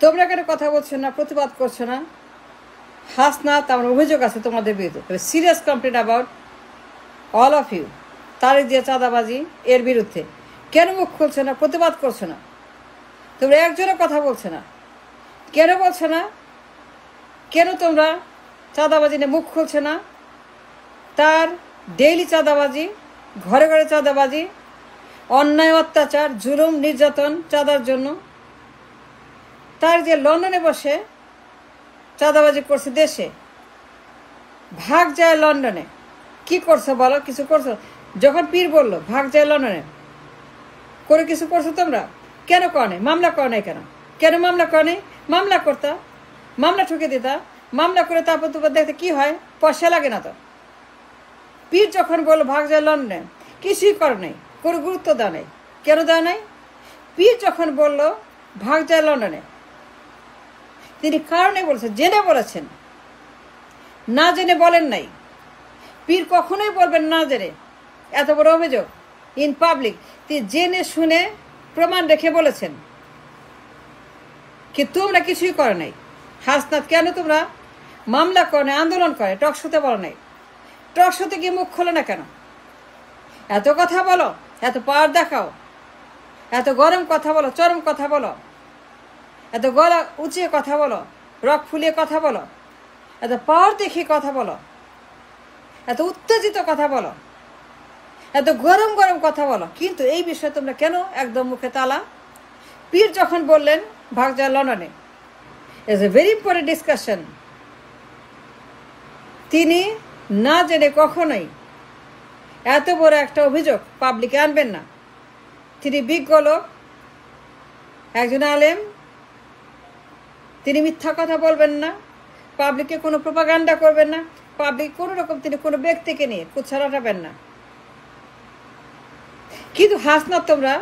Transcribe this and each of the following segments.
তোমরা কেন কথা বলছো না, প্রতিবাদ করছো না? হাসনাত আমার অভিযোগ আছে তোমাদের বিরুদ্ধে, serious complain about all of you. Tarek Zia চাঁদাবাজি এর বিরুদ্ধে কেন মুখ খুলছো না, প্রতিবাদ করছো না? তোমরা একজনের কথা বলছো না, কেন বলছো না? কেন তোমরা চাঁদাবাজি নিয়ে মুখ খুলছে না? তার ডেইলি চাঁদাবাজি, ঘরে ঘরে চাঁদাবাজি, অন্যায় অত্যাচার, জুলুম, নির্যাতন চাঁদার জন্য। তার যে লন্ডনে বসে চাঁদাবাজি করছে, দেশে ভাগ যায় লন্ডনে, কি করছো বলো? কিছু করছো? যখন পীর বললো ভাগ যায় লন্ডনে, করে কিছু করছো তোমরা? কেন কর নাই? মামলা কর নাই কেন? কেন মামলা কর নাই? মামলা করতা, মামলা ঠুকে দিতা, মামলা করে তারপর তোমার দেখতে কি হয়, পয়সা লাগে না তো। পীর যখন বললো ভাগ যায় লন্ডনে, কিছুই কর নাই, কোনো গুরুত্ব দেওয়া নাই। কেন দেওয়া নাই? পীর যখন বললো ভাগ যায় লন্ডনে, তিনি কারণে বলেছেন, জেনে বলেছেন, না জেনে বলেন নাই। পীর কখনোই বলবেন না জেনে, এত বড় অভিযোগ ইন পাবলিক। তিনি জেনে শুনে প্রমাণ রেখে বলেছেন কি তোমরা কিছুই করো নাই। হাসনাত কেন তোমরা মামলা করে নাই, আন্দোলন করে, টকশোতে বলো নাই? টকশোতে গিয়ে মুখ খোলো না কেন? এত কথা বলো, এত পাওয়ার দেখাও, এত গরম কথা বলো, চরম কথা বলো, এত গলা উঁচিয়ে কথা বলো, রক ফুলিয়ে কথা বলো, এত পাওয়ার দেখিয়ে কথা বলো, এত উত্তেজিত কথা বলো, এত গরম গরম কথা বলো, কিন্তু এই বিষয়ে তোমরা কেন একদম মুখে তালা? পীর যখন বললেন ভাগ যায় লন্ডনে, is a very important discussion. তিনি না জেনে কখনোই এত বড় একটা অভিযোগ পাবলিকে আনবেন না। তিনি বিজ্ঞ লোক, একজন আলেম, তিনি মিথ্যা কথা বলবেন না, পাবলিককে কোনো প্রোপাগান্ডা করবেন না, পাবলিক কোনো রকম তিনি কোনো ব্যক্তিকে নিয়ে কুৎসা রাটাবেন না। কিন্তু হাসনাত তোমরা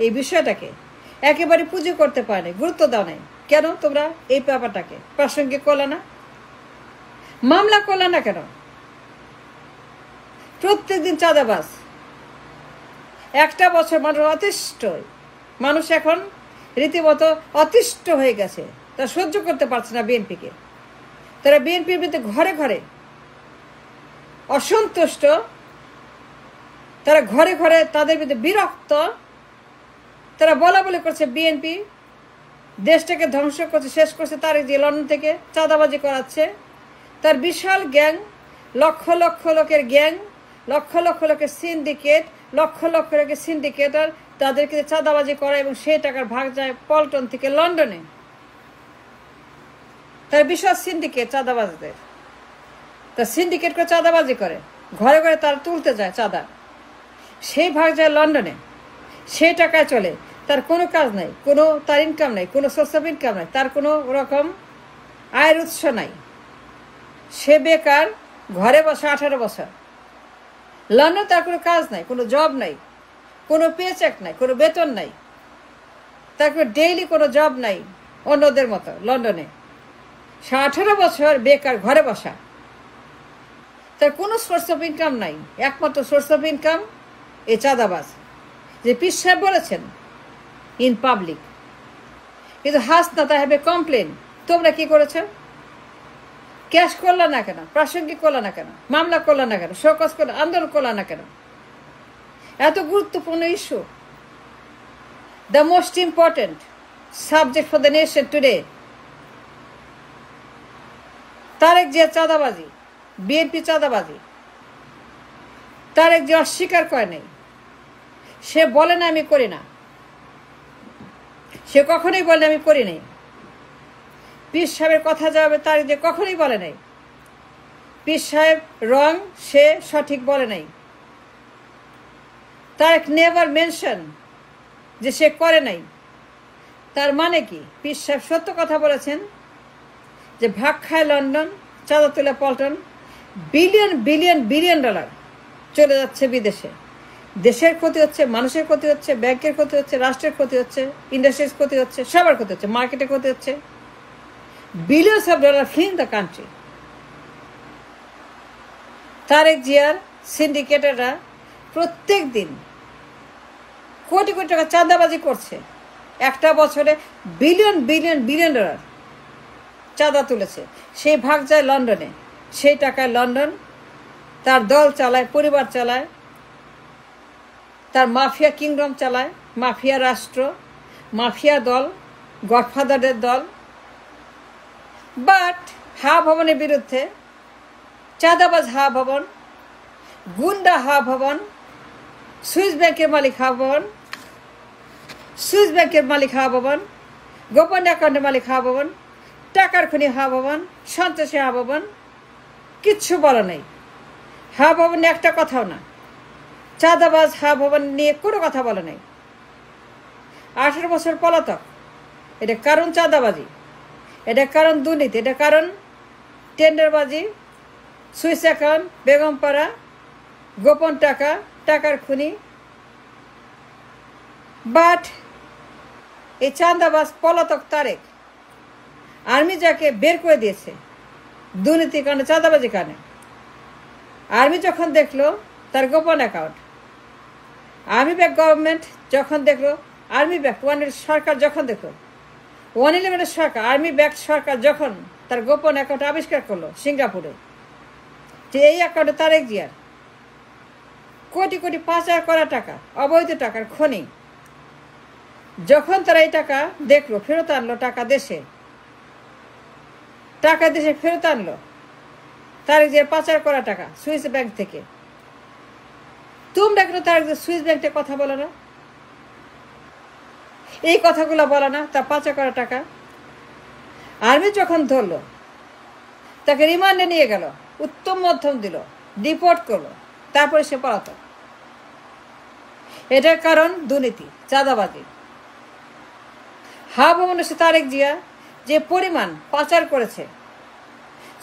এই বিষয়টাকে একেবারে পুজো করতে পারে, গুরুত্ব দাও নাই। কেন তোমরা এই ব্যাপারটাকে প্রাসঙ্গিক করলে না, মামলা করলে না কেন? প্রত্যেকদিন চাঁদাবাজ, একটা বছর মানুষ অতিষ্ঠ, মানুষ এখন রীতিমতো অতিষ্ঠ হয়ে গেছে, তারা সহ্য করতে পারছে না বিএনপিকে। তারা বিএনপির বিরুদ্ধে ঘরে ঘরে অসন্তুষ্ট, তারা ঘরে ঘরে তাদের বিরুদ্ধে বিরক্ত, তারা বলা বলে করছে বিএনপি দেশটাকে ধ্বংস করছে, শেষ করছে। তারেক জিয়া লন্ডন থেকে চাঁদাবাজি করাচ্ছে, তার বিশাল গ্যাং, লক্ষ লক্ষ লোকের গ্যাং, লক্ষ লক্ষ লোকের সিন্ডিকেট, লক্ষ লক্ষ লোকের সিন্ডিকেটার, তাদেরকে চাঁদাবাজি করা এবং সেই টাকার ভাগ যায় পল্টন থেকে লন্ডনে। তার বিশাল সিন্ডিকেট চাঁদাবাজদের, তার সিন্ডিকেট করে চাঁদাবাজি করে, ঘরে ঘরে তারা তুলতে যায় চাঁদা, সেই ভাগ যায় লন্ডনে, সেই টাকায় চলে। তার কোনো কাজ নাই, কোনো তার ইনকাম নাই, কোনো সোর্স অফ ইনকাম নাই, তার কোনো রকম আয়ের উৎস নাই। সে বেকার, ঘরে বসে 18 বছর লন্ডন, তার কোনো কাজ নাই, কোনো জব নাই, কোনো পেচেক নাই, কোনো বেতন নাই, তার কোনো ডেইলি কোনো জব নাই অন্যদের মতো লন্ডনে। 18 বছর বেকার, ঘরে বসা, তার কোনো সোর্স অফ ইনকাম নাই, একমাত্র সোর্স অফ ইনকাম এই চাঁদাবাজ, যে পীর সাহেব বলেছেন ইন পাবলিক। কিন্তু হাসনাত হ্যাভ এ কমপ্লেন, তোমরা কি করেছ? ক্যাশ করলা না কেন? প্রাসঙ্গিক করলা না কেন? মামলা করলা না কেন? শোকজ করলা, আন্দোলন করলা না কেন? এত গুরুত্বপূর্ণ issue, the most important subject for the nation today, Tarek Zia চাঁদাবাজি, বিএনপি চাঁদাবাজি। তারেক জিয়া অস্বীকার করে নাই, সে বলে না আমি করি না, সে কখনোই বলে আমি করি নাই। পীর সাহেবের কথা যাবে, তারেক জিয়া কখনোই বলে নাই পীর সাহেব রং, সে সঠিক বলে নাই। তারেক নেভার মেনশন যে সে করে নাই। তার মানে কি? পীর সাহেব সত্য কথা বলেছেন যে ভাগ খায় লন্ডন, চাঁদা তুলে Paltan, billion billion billion dollar চলে যাচ্ছে বিদেশে। দেশের ক্ষতি হচ্ছে, মানুষের ক্ষতি হচ্ছে, ব্যাংকের ক্ষতি হচ্ছে, রাষ্ট্রের ক্ষতি হচ্ছে, ইন্ডাস্ট্রিজ ক্ষতি হচ্ছে, সবার ক্ষতি হচ্ছে, মার্কেটের ক্ষতি হচ্ছে। Billions of dollar fleeing the country. Tarek জিয়ার সিন্ডিকেটাররা প্রত্যেক দিন কোটি কোটি টাকা চাঁদাবাজি করছে, একটা বছরে বিলিয়ন বিলিয়ন বিলিয়ন ডলার চাঁদা তুলেছে। সেই ভাগ যায় লন্ডনে, সেই টাকায় লন্ডন তার দল চালায়, পরিবার চালায়, তার মাফিয়া কিংডম চালায়, মাফিয়া রাষ্ট্র, মাফিয়া দল, গডফাদারদের দল। বাট হা ভবনের বিরুদ্ধে চাঁদাবাজ হা ভবন, গুন্ডা হা ভবন, সুইস ব্যাংকের মালিক হা ভবন, সুইস ব্যাংকের মালিক হা ভবন, গোপন অ্যাকাউন্টের মালিক হা ভবন, টাকার খনি হা ভবন, সন্ত্রাসী হা ভবন, কিচ্ছু বলা নেই। হা ভবন নিয়ে একটা কথাও না, চাঁদাবাজ হা ভবন নিয়ে কোনো কথা বলে নেই। 18 বছর পলাতক, এটা কারণ চাঁদাবাজি, এটা কারণ দুর্নীতি, এটা কারণ টেন্ডারবাজি, সুইস অ্যাকাউন্ট, বেগমপাড়া, গোপন টাকা, টাকার খুনি। বাট এই চাঁদাবাজ পলাতক তারেক আর্মি যাকে বের করে দিয়েছে দুর্নীতির কারণে, চাঁদাবাজির কারণে, আর্মি যখন দেখলো তার গোপন অ্যাকাউন্ট, আর্মি ব্যাক গভর্নমেন্ট যখন দেখলো, আর্মি ব্যাক সরকার যখন দেখলো, 111 সরকার, আর্মি ব্যাক সরকার যখন তার গোপন অ্যাকাউন্ট আবিষ্কার করলো সিঙ্গাপুরে, যে এই অ্যাকাউন্টে তারেক জিয়ার কোটি কোটি পাচার করা টাকা, অবৈধ টাকার খনি, যখন তারা এই টাকা দেখলো, ফেরত আনলো টাকা দেশে, টাকা দেশে ফেরত আনলো, তারেক জিয়ার পাচার করা টাকা সুইস ব্যাংক থেকে। তোমরা কেন তারেক জিয়া সুইস ব্যাংক থেকে কথা বলো না? এই কথাগুলো বলো না? তা পাচার করা টাকা আর্মি যখন ধরলো, তাকে রিমান্ডে নিয়ে গেল, উত্তম মধ্যম দিল, ডিপোর্ট করলো, তারপরে সে পলাতক। এটার কারণ দুর্নীতি, চাঁদাবাজি। হা ভবনে সে তারেক জিয়া যে পরিমাণ পাচার করেছে,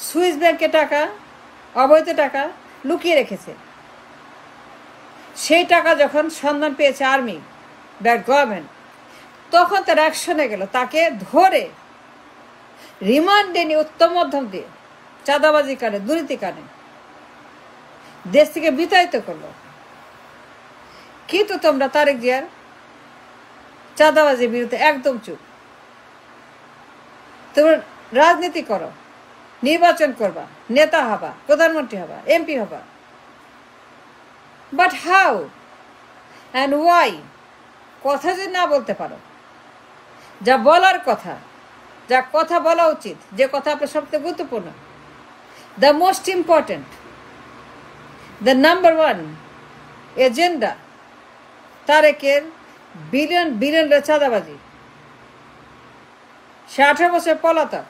সুইস ব্যাংকে টাকা, অবৈধ টাকা লুকিয়ে রেখেছে, সেই টাকা যখন সন্ধান পেয়েছে আর্মি ব্যাক গভর্নমেন্ট, তখন তার অ্যাকশনে গেল, তাকে ধরে রিমান্ডে নিয়ে উত্তম মধ্যম দিয়ে চাঁদাবাজি কারণে, দুর্নীতি কারণে দেশ থেকে বিতাড়িত করলো। কিন্তু তোমরা তারেক জিয়ার চাঁদাবাজির বিরুদ্ধে একদম চুপ। তোমরা রাজনীতি করো, নির্বাচন করবা, নেতা হবা, প্রধানমন্ত্রী হবা, এমপি হবা, বাট হাউ অ্যান্ড ওয়াই কথা যদি না বলতে পারো, যা বলার কথা, যা কথা বলা উচিত, যে কথা আপনার সবচেয়ে গুরুত্বপূর্ণ, the most important, the number 1 agenda তারেকের বিলিয়ন বিলিয়ন চাঁদাবাজি। সে 18 বছর পলাতক,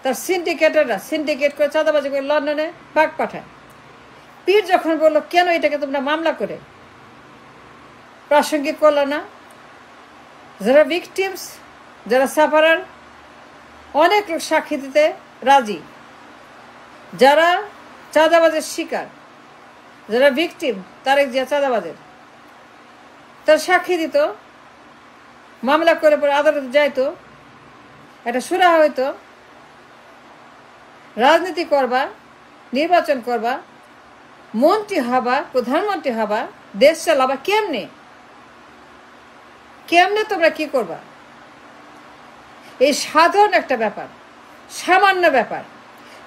তার সিন্ডিকেটাররা সিন্ডিকেট করে চাঁদাবাজি করে লন্ডনে পাক পাঠায়। পীর যখন বললো কেন এটাকে তোমরা মামলা করে প্রাসঙ্গিক করলো না, যারা ভিকটিমস, যারা সাফারার, অনেক লোক সাক্ষী দিতে রাজি, যারা চাঁদাবাজের শিকার, যারা ভিকটিম তারেক জিয়া চাঁদাবাজের, তার সাক্ষী দিত, মামলা করে পরে আদালতে যাইতো, একটা সুরা হইতো, রাজনীতি করবা, নির্বাচন করবা, মন্ত্রী হবা, প্রধানমন্ত্রী হবা, দেশ চালাবা, কেমনে কেমনে তোমরা কি করবা? এই সাধারণ একটা ব্যাপার, সামান্য ব্যাপার,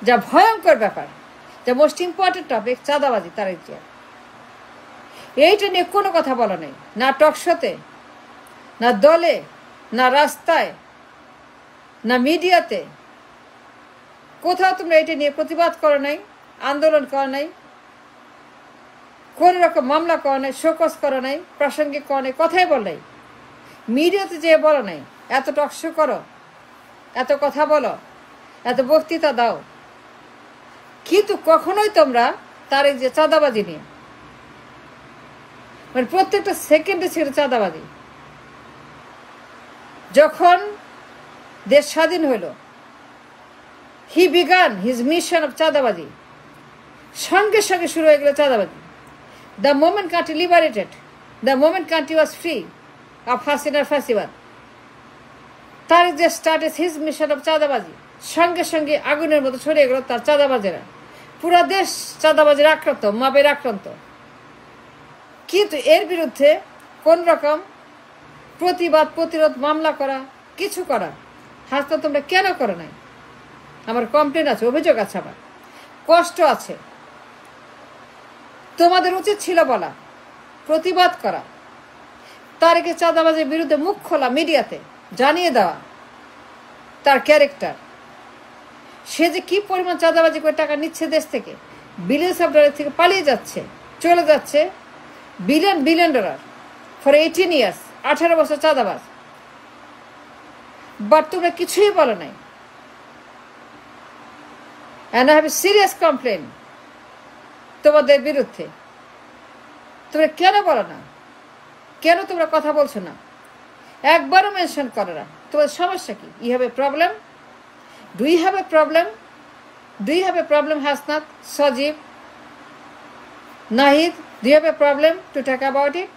যা ভয়ঙ্কর ব্যাপার, যা মোস্ট ইম্পর্টেন্ট টপিক, চাঁদাবাজি তারেক জিয়া। এইটা নিয়ে কোনো কথা বলা নেই, না টকশোতে, না দলে, না রাস্তায়, না মিডিয়াতে। কোথাও তোমরা এটা নিয়ে প্রতিবাদ করো নাই, আন্দোলন করো নাই, কোন রকম মামলা করো নাই, শোকজ করো নাই, প্রাসঙ্গিক করো নাই, কথাই বল নাই, মিডিয়াতে যেয়ে বলো নাই। এত টকশো করো, এত কথা বলো, এত বক্তৃতা দাও, কিন্তু কখনোই তোমরা তারেক যে চাঁদাবাজি নিয়ে, মানে প্রত্যেকটা সেকেন্ডে ছিল চাঁদাবাজি। যখন দেশ স্বাধীন হইল, he began his mission of চাঁদাবাজি, সঙ্গে সঙ্গে শুরু হয়ে গেল চাঁদাবাজি। The moment country liberated, the moment country was free of হাসিনার ফ্যাসিবাদ, তারেক যে স্টার্টেড হিজ মিশন অফ চাঁদাবাজি, সঙ্গে সঙ্গে আগুনের মতো ছড়িয়ে গেল তার চাঁদাবাজেরা। পুরা দেশ চাঁদাবাজির আক্রান্ত, মাপের আক্রান্ত। কিন্তু এর বিরুদ্ধে কোন রকম প্রতিবাদ প্রতিরোধ মামলা করা কিছু করা হাসনাত তোমরা কেন করো নাই? আমার কমপ্লেন আছে, অভিযোগ আছে, আমার কষ্ট আছে। তোমাদের উচিত ছিল বলা, প্রতিবাদ করা, তারেকের চাঁদাবাজির বিরুদ্ধে মুখ খোলা, মিডিয়াতে জানিয়ে দেওয়া তার ক্যারেক্টার, সে যে কি পরিমাণ চাঁদাবাজি করে টাকা নিচ্ছে দেশ থেকে, বিলিয়ন্স অফ ডলার থেকে পালিয়ে যাচ্ছে, চলে যাচ্ছে, বিলিয়ন ডলার ফর 18 ইয়ার্স, 18 বছর চাঁদাবাজ। বাট তোমরা কিছুই বলো নাই। And I have a serious complain তোমাদের বিরুদ্ধে। তোমরা কেন বলো না? কেন তোমরা কথা বলছো না? একবারও মেনশন করো না। তোমার সমস্যা কি? You have a problem? Do you have a problem? Do you have a problem Hasnat, Sajib, Nahid? Do you have a problem to talk about it?